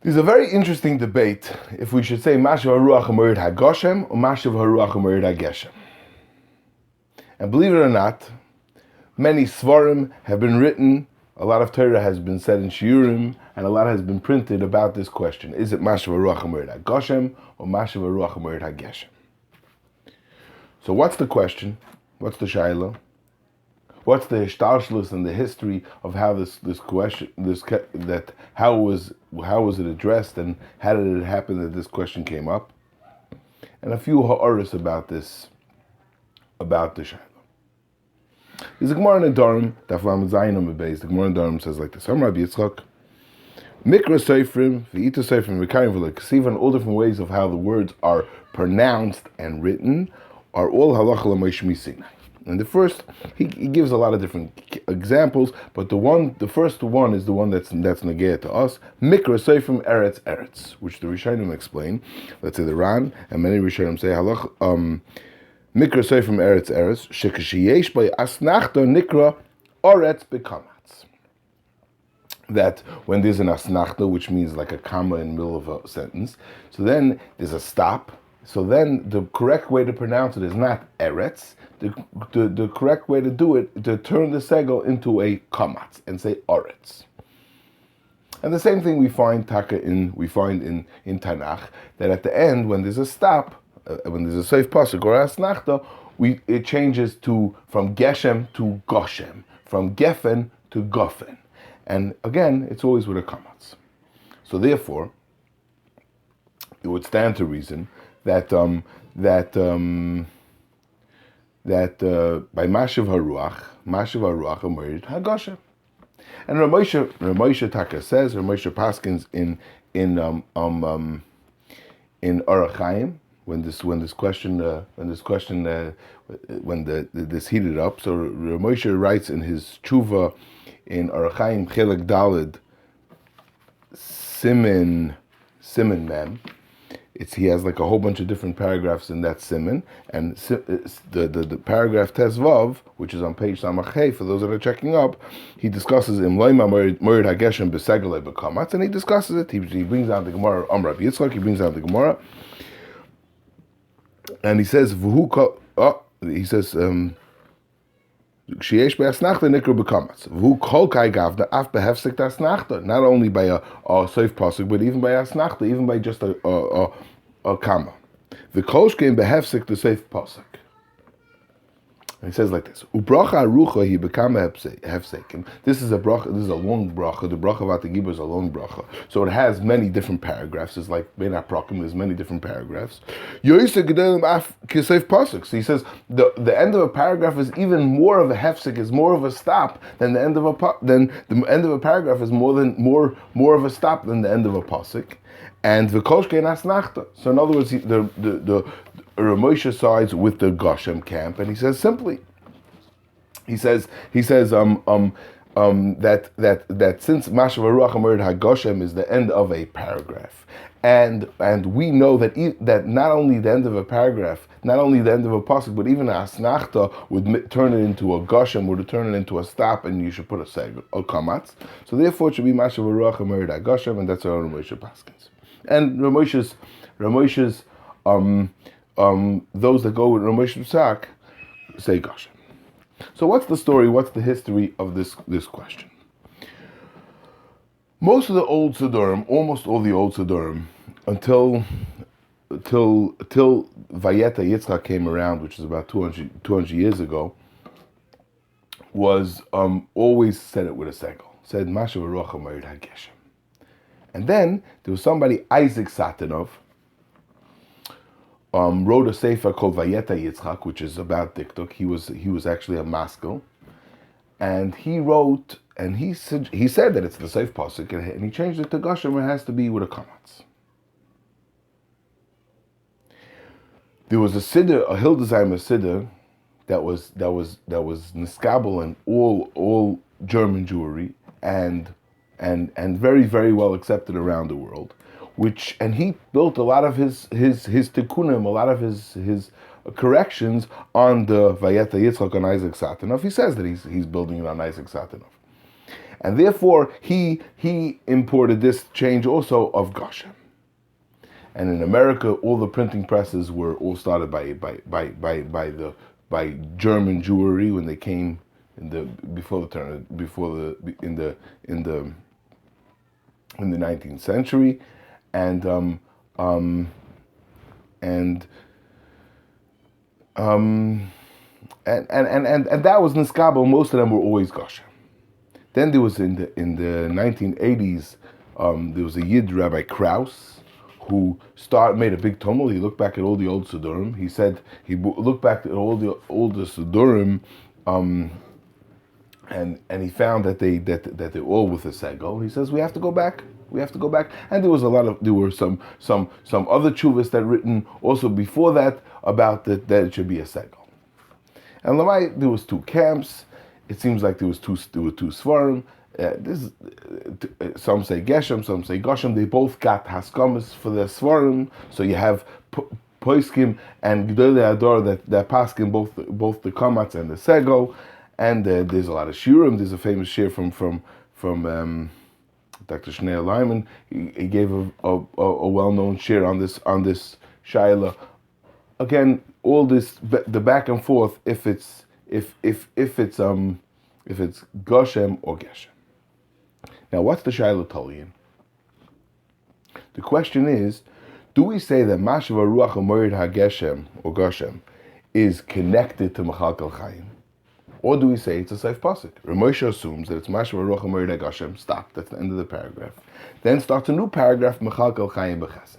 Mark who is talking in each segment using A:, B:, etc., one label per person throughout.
A: There's a very interesting debate if we should say Mashiv HaRuach ומוריד הגשם or Mashiv HaRuach ומוריד הגשם. And believe it or not, many svarim have been written, a lot of Torah has been said in shiurim, and a lot has been printed about this question. Is it Mashiv HaRuach ומוריד הגשם or Mashiv HaRuach ומוריד הגשם? So what's the question? What's the shaila? What's the hishtalshlus and the history of how this question, how was it addressed, and how did it happen that this question came up? And a few ha'aris about the shaila. There's a Gemara in the Durham, Daf Lamed Zayin Amud Beis. The Gemara in the Durham says like this: Rabbi Yitzchak, Mikra Seifrim, V'ita Seifrim, V'kayim V'lekasiv, and all different ways of how the words are pronounced and written are all halacha l'Moshe Sinai. And the first, he gives a lot of different examples, but the first one is the one that's negea to us. Mikra Seifrim Eretz, which the Rishonim explain. Let's say the Ran and many Rishonim say halacha Mikra Seifrim Eretz shekashiyesh by Esnachtah nikra Oretz bekumatz. That when there's an Esnachtah, which means like a comma in the middle of a sentence, so then there's a stop. So then the correct way to pronounce it is not Eretz. The correct way to do it is to turn the segol into a kumatz and say Oretz. And the same thing we find in Tanakh, that at the end when there's a stop, when there's a safe passuck or Esnachtah, it changes from Geshem to Gashem, from Gefen to Gofen, and again it's always with a kumatz. So therefore, it would stand to reason that by Mashiv HaRuach ומוריד הגשם. And Rav Moshe Taka says, Rav Moshe Paskins in Artscroll, when this heated up. So Rav Moshe writes in his tshuva in Artscroll Chelek Daled Simin Mem. He has like a whole bunch of different paragraphs in that siman, and the paragraph Tezvav, which is on page Samachay, for those that are checking up, he discusses morid hageshem segol bekumatz, and he discusses it. He brings out the Gemara Rav Yitzchak. He brings out the Gemara, and he says Ksheyesh be'Esnachtah nikra bekumatz. V'hu kol kai gavna af behefsek Esnachtah. Not only by a safe passuck, but even by Esnachtah, even by just a comma. The koshkein behefsek the safe passuck. And he says like this: Ubracha arucha he become hefsekim. This is a bracha. This is a long bracha. The bracha of Atagibah is a long bracha, so it has many different paragraphs. It's like Ben Haprakim. There's many different paragraphs. Yoisa gedolim af kisayf pasuk. So he says the end of a paragraph is even more of a hefsek, is more of a stop than the end of a paragraph is more of a stop than the end of a pasuk. And the koshkein Esnachtah. So in other words, the Rav Moshe sides with the Gashem camp, and he says simply, he says that since Mashiv HaRuach ומוריד הגשם is the end of a paragraph, and we know that not only the end of a paragraph, not only the end of a pasuk, but even a Esnachtah would turn it into a Gashem, would turn it into a stop, and you should put a segol, a kumatz. So therefore, it should be Mashiv HaRuach ומוריד הגשם, and that's our Rav Moshe Paskins. And Rav Moshe's those that go with Rav Moshe Pesach say Gashem. So what's the story? What's the history of this question? Most of the old Siddurim, almost all the old Siddurim, until Vayeta Yitzchak came around, which is about 200 years ago, was always said it with a segol. Said Mashiv HaRuach ומוריד הגשם. And then there was somebody, Isaac Satanov, wrote a sefer called Vayeta Yitzchak, which is about diktuk. He was actually a maskil, and he wrote, and he said that it's the safe pasuk, and he changed it to Gashem. It has to be with a kumatz. There was a siddur, a Hildesheimer siddur, that was niskabel in all German Jewry, and very, very well accepted around the world. And he built a lot of his tikkunim, a lot of his corrections on the Vayeta Yitzchak on Isaac Satanov. He says that he's building it on Isaac Satanov. And therefore, he imported this change also of Gashem. And in America, all the printing presses were all started by German Jewry when they came in the 19th century, and that was Niskabo. Most of them were always Gashem. Then there was in the 1980s, there was a Yid, Rabbi Kraus, who made a big tumult. He looked back at all the old Siddurim. He said he looked back at all the older Siddurim, and he found that they're all with a segol. He says we have to go back. And there were some other chuvas that written also before that about that it should be a segol. And Lamai, there was two camps. It seems like there were two svarim. Some say Geshem, some say Gashem. They both got haskamas for their svarim. So you have poiskim and Gedolei Hador that paskin both the kumatz and the segol. And there's a lot of shiurim. There's a famous shir from Dr. Shneir Lyman. He gave a well-known shir on this shaila. Again, all this the back and forth. If it's Geshem or Gashem. Now, what's the shaila talian? The question is, do we say that Mashiv HaRuach ומוריד הגשם or Gashem is connected to Mechalkel Chaim? Or do we say it's a safe passuck? Rav Moshe assumes that it's Mashiv HaRuach ומוריד הגשם. Stop. That's the end of the paragraph. Then starts a new paragraph, Mechalkel Chaim b'chesed.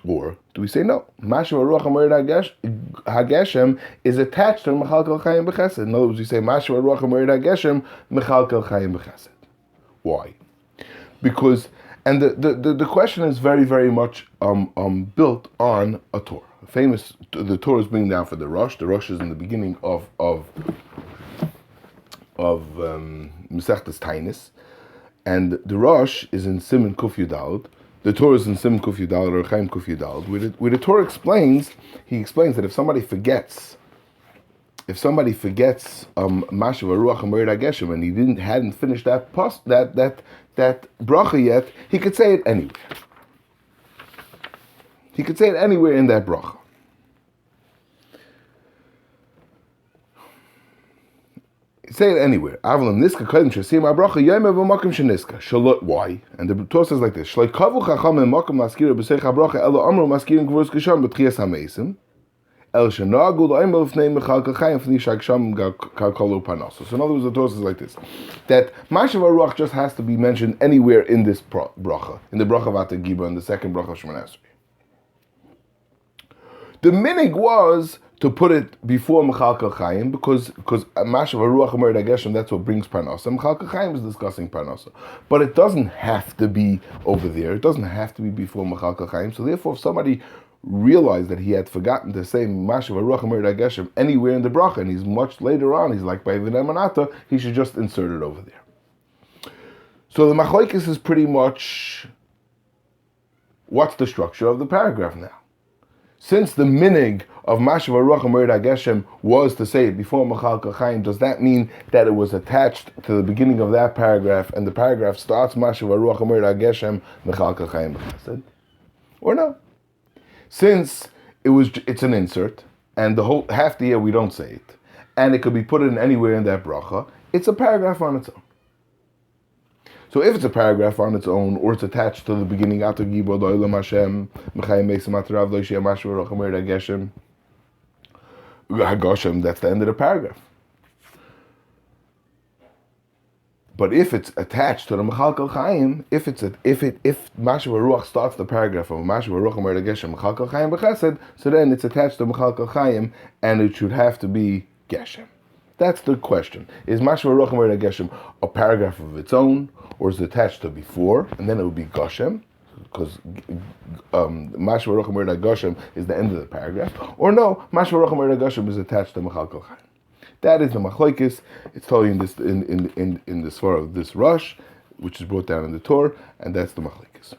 A: Or do we say no? Mashiv HaRuach ומוריד הגשם is attached to Mechalkel Chaim b'chesed. In other words, we say Mashiv HaRuach ומוריד הגשם Mechalkel Chaim b'chesed. Why? Because, and the question is very, very much built on a Torah. The Torah is being down for the Rosh. The Rosh is in the beginning of Mesechtes Tainis, and the Rosh is in Siman Kuf Yudaled. The Torah is in Siman Kuf Yudaled or Chaim Kuf Yudaled, where the Torah explains that if somebody forgets Mashiv HaRuach ומוריד הגשם and he hadn't finished that berachah yet, he could say it anywhere. He could say it anywhere in that berachah. Say it anywhere. Why? And the Torah says like this: So in other words, the Torah says like this, that Mashiv HaRuach just has to be mentioned anywhere in this berachah, in the berachah of Atagibah, and the second berachah of Shemona Esrei. The minig was to put it before Mechalkel Chaim, because Mashiv HaRuach ומוריד הגשם, that's what brings parnasa. Mechalkel Chaim is discussing parnasa. But it doesn't have to be over there. It doesn't have to be before Mechalkel Chaim. So therefore, if somebody realized that he had forgotten to say Mashiv HaRuach ומוריד הגשם anywhere in the bracha, and he's much later on, he's like by V'nemanata, he should just insert it over there. So the machlokes is pretty much, what's the structure of the paragraph now? Since the minig of Mashiv HaRuach ומוריד הגשם was to say it before Mechalkel Chaim, does that mean that it was attached to the beginning of that paragraph, and the paragraph starts Mashiv HaRuach ומוריד הגשם Mechalkel Chaim b'chesed? Or no? Since it's an insert, and the whole half the year we don't say it, and it could be put in anywhere in that bracha, it's a paragraph on its own. So if it's a paragraph on its own, or it's attached to the beginning, Atagibah Lo'olam Hashem, Mechayim Mesim Atarav Lo'ishia Mashiv HaRuach ומוריד הגשם, that's the end of the paragraph. But if it's attached to the Mechalkel Chaim, if Mashiv HaRuach starts the paragraph of Mashiv HaRuach ומוריד הגשם Mechalkel Chaim b'chesed, so then it's attached to Mechalkel Chaim, and it should have to be Geshem. That's the question. Is Mashiv HaRuach ומוריד הגשם a paragraph of its own, or is it attached to before, and then it would be Gashem, because Mashiv HaRuach ומוריד הגשם is the end of the paragraph, or no, Mashiv HaRuach ומוריד הגשם is attached to Mechalkel Chaim. That is the machlokes. It's totally in the svara of this rush, which is brought down in the Torah, and that's the machlokes.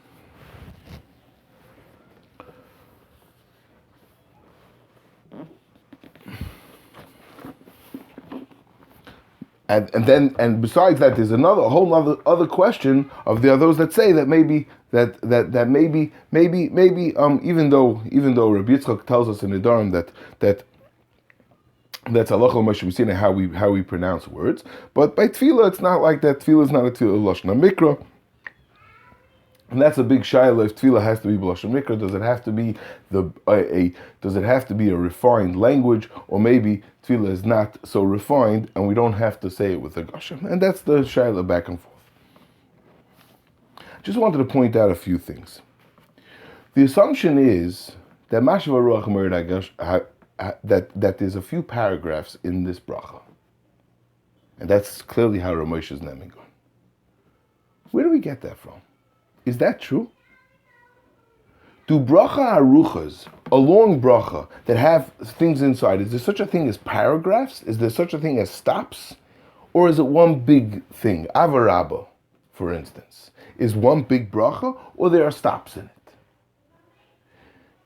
A: And besides that, there's a whole other question of there are those that say that maybe even though Rabbi Yitzchak tells us in the Siddurim that's halacha Moshe we've seen how we pronounce words, but by tefillah it's not like that. Tefillah is not a tefillah Loshon Mikrah. And that's a big shayla. If tefillah has to be Loshon Mikrah, does it have to be a refined language, or maybe tefillah is not so refined and we don't have to say it with the Gashem? And that's the shayla back and forth. Just wanted to point out a few things. The assumption is that Masiv HaRuach Morid that there's a few paragraphs in this bracha, and that's clearly how Rav Moshe is naming on. Where do we get that from? Is that true? Do bracha aruchas, a long bracha that have things inside, is there such a thing as paragraphs? Is there such a thing as stops? Or is it one big thing? Avarabba, for instance, is one big bracha, or there are stops in it?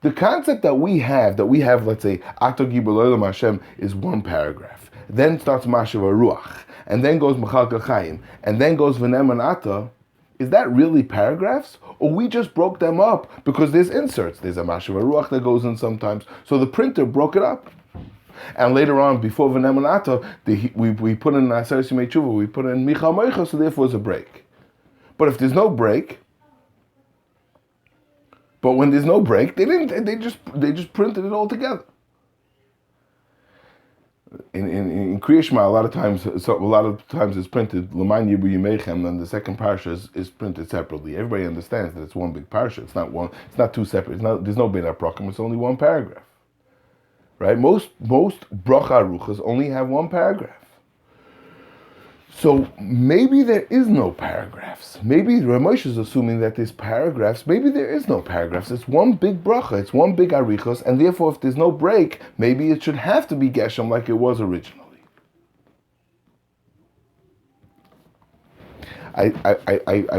A: The concept that we have, let's say, Ato Gibur Lo'olam Hashem is one paragraph. Then starts Mashiv HaRuach, and then goes Mechalkel Chaim, and then goes V'nemanata. Is that really paragraphs? Or we just broke them up because there's inserts. There's a Mashiv HaRuach that goes in sometimes. So the printer broke it up. And later on, before V'nemanata, we put in Aseres Yemei Tshuva, we put in Micha Moicha, so therefore it's a break. But if there's no break, but when there's no break, they just printed it all together. In Krias Shema, a lot of times it's printed L'man Yibu Yimeichem, and the second parsha is printed separately. Everybody understands that it's one big parsha. It's not two separate. There's no Bein HaParkim. It's only one paragraph, right? Most bracha aruchas only have one paragraph. So maybe there is no paragraphs. Maybe Rav Moshe is assuming that there's paragraphs. Maybe there is no paragraphs. It's one big bracha. It's one big arichos, and therefore, if there's no break, maybe it should have to be geshem like it was originally. I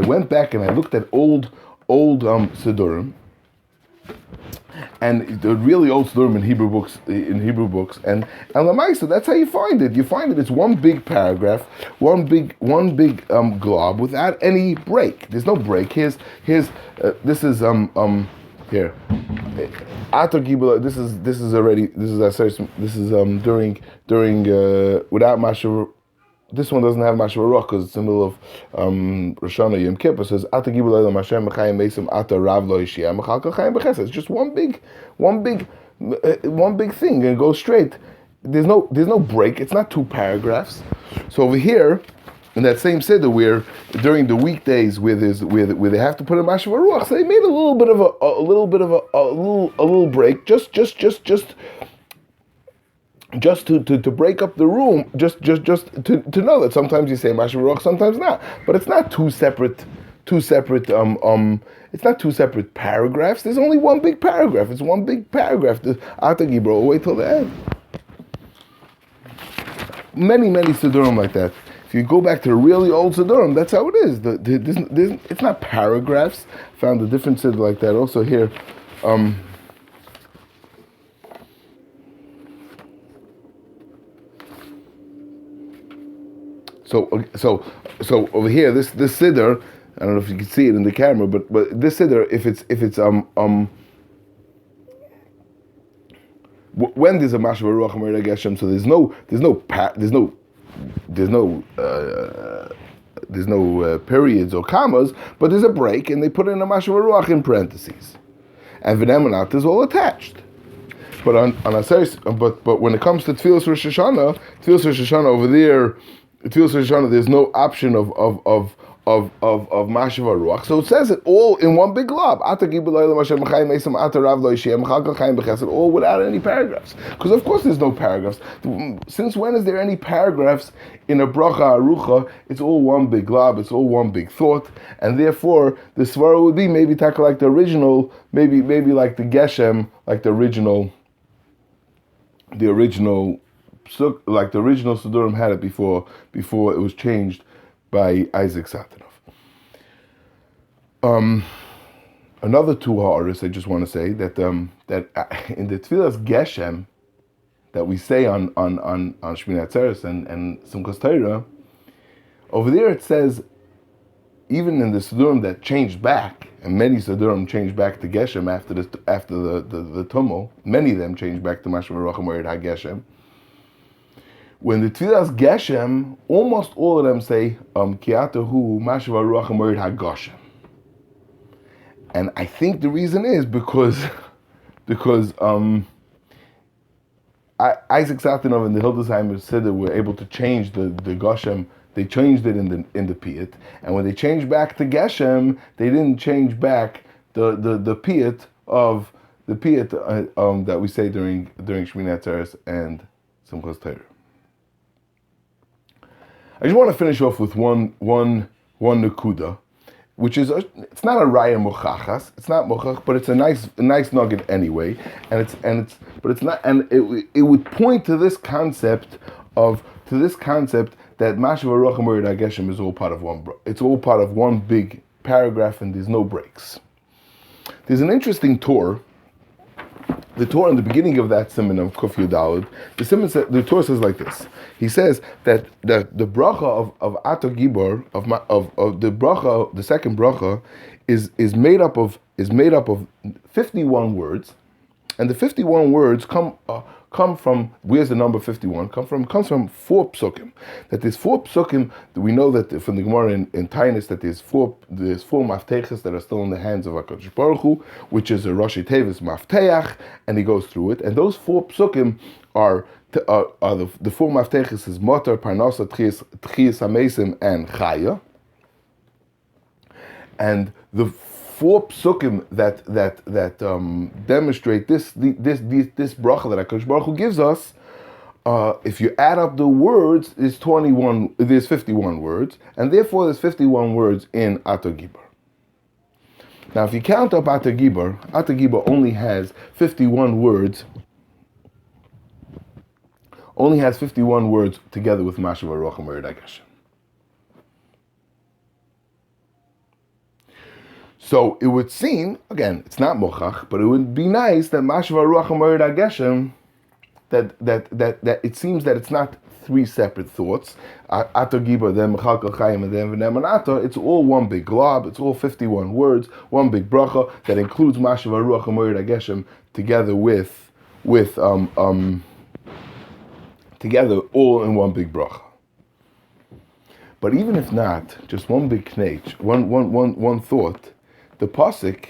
A: went back and I looked at old siddurim, and the really old siddurim in Hebrew books, and Lamaisa, that's how you find it. You find it. It's one big paragraph, one big glob without any break. There's no break. This is here. Ato Gibur. This is during without Mashiv. This one doesn't have Mashiv HaRuach because it's in the middle of Rosh Hashanah Yom Kippur. It says Ata Gibur Lo'olam Hashem Mechayim Mesim Ata Rav Lo Yishia Mechalkel Chaim B'Chesed. It's just one big thing, and it goes straight. There's no break. It's not two paragraphs. So over here, in that same siddur, where during the weekdays where they have to put a Mashiv HaRuach, so they made a little break, just to break up the room, just to know that sometimes you say Mashiv HaRuach, sometimes not. But it's not two separate it's not two separate paragraphs. There's only one big paragraph. It's one big paragraph. The Ato Gibur, wait till the end. Many siddurim like that. If you go back to the really old siddurim, that's how it is. It's not paragraphs. Found a different siddur like that also here. So over here, this siddur, I don't know if you can see it in the camera, but this siddur, if it's when there's a Masiv HaRuach HaMorid HaGeshem, so there's no periods or commas, but there's a break, and they put in a Masiv HaRuach in parentheses, and V'nemanat is all attached. But but when it comes to Tefillah Rosh Hashanah over there. Tefillah Rosh Hashanah, there's no option of Mashiv HaRuach, so it says it all in one big glob. All without any paragraphs. Because of course there's no paragraphs. Since when is there any paragraphs in a bracha arucha? It's all one big glob. It's all one big thought, and therefore the svara would be maybe taka like the original, maybe like the Geshem, like the original. Like the original Siddurim had it before it was changed by Isaac Satanov. Another two ha'aris I just want to say that in the tefillah's Geshem that we say on Shmini Atzeres and Simchas Torah, over there it says, even in the Siddurim that changed back, and many Siddurim changed back to Geshem after the tumult, many of them changed back to Mashva Ruach HaMorid HaGeshem. When the tefillah's Geshem, almost all of them say, Kiatahu Mashva Ruach HaMorid HaGashem. And I think the reason is because Isaac Satanov and the Hildesheimer Siddur were able to change the Gashem. They changed it in the piyut, and when they changed back to Geshem, they didn't change back the piyut of the piyut that we say during Shmini Atzeres and Simchas Torah. I just want to finish off with one nekuda, which is it's not a raya mochachas, it's not mochach, but it's a nice nugget anyway, and it would point to this concept that Mashva Ruach HaMorid HaGeshem is all part of one. It's all part of one big paragraph, and there's no breaks. There's an interesting Torah. The Torah in the beginning of that siman of Kuf Yudalid, the Torah says like this. He says that the berachah of Ato Gibor of the berachah, the second berachah, is made up of 51 words, and the 51 words come from, where's the number 51? Comes from 4 psukkim. That there's 4 psukkim, that we know that from the Gemara in Tainus, that there's four maftechas that are still in the hands of HaKadosh Baruch Hu, which is a Rashi Tevis Mafteach, and he goes through it. And those 4 psukkim are the 4 maftechas is Motor, Parnasa, Tchias HaMesim, and Chaya. And the 4 psukim that demonstrate this bracha that HaKadosh Baruch Hu gives us, if you add up the words, there's 51 words, and therefore there's 51 words in Ato Gibor. Now, if you count up Ato Gibor only has 51 words. Only has 51 words together with Mashva Ruach HaMorid HaGeshem. So it would seem, again, it's not mochach, but it would be nice that Mashva Ruach HaMorid HaGeshem, that it seems that it's not 3 separate thoughts. Ato Gibor, then Mechalkel Chaim, and then V'nem and Ato. It's all one big glob. It's all 51 words, one big bracha that includes Mashva Ruach HaMorid HaGeshem together together all in one big bracha. But even if not, just one big knech, one thought. The passuck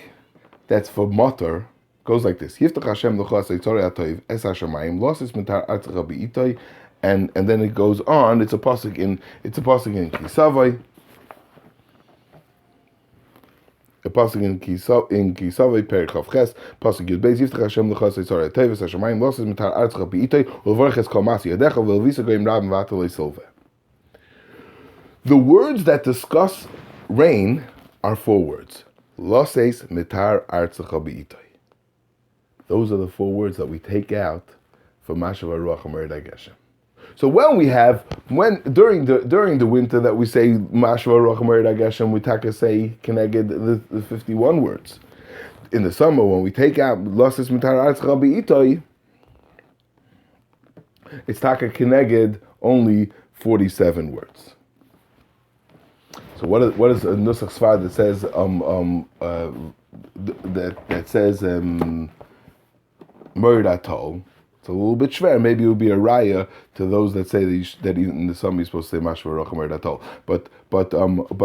A: that's for motor goes like this: Yiftach Hashem l'chas Torah atoiv es hashamayim losis mitar Artscroll beitoi, and then it goes on. It's a passuck in Kisavai. A passuck in Kisavai perikhav ches passuck yud beis Yiftach Hashem l'chas Torah atoiv es hashamayim losis mitar Artscroll beitoi u'levarches kol masi yadecha v'lvisa goyim rabim v'atalei silve. The words that discuss rain are 4 words. Loses mitar Artscroll beitoi. Those are the 4 words that we take out for Mashva Ruach HaMorid HaGeshem. So during the winter that we say Mashva Ruach HaMorid HaGeshem, we taka say keneged the 51 words. In the summer, when we take out Loses mitar Artscroll beitoi, it's taka keneged only 47 words. So what is a Nusach Svar that says that says Morid Atol? It's a little bit schwer. Maybe it would be a raya to those that say that in the summer you're supposed to say Mashva Ruach HaMorid Atol. But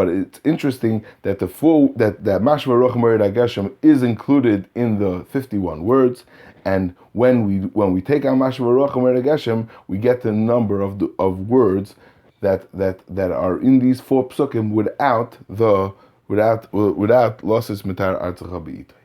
A: it's interesting that that Mashva Ruach HaMorid HaGeshem is included in the 51 words, and when we take out Mashva Ruach HaMorid HaGeshem, we get the number of words that are in these 4 psukim without losses mitar Artscroll beitoi.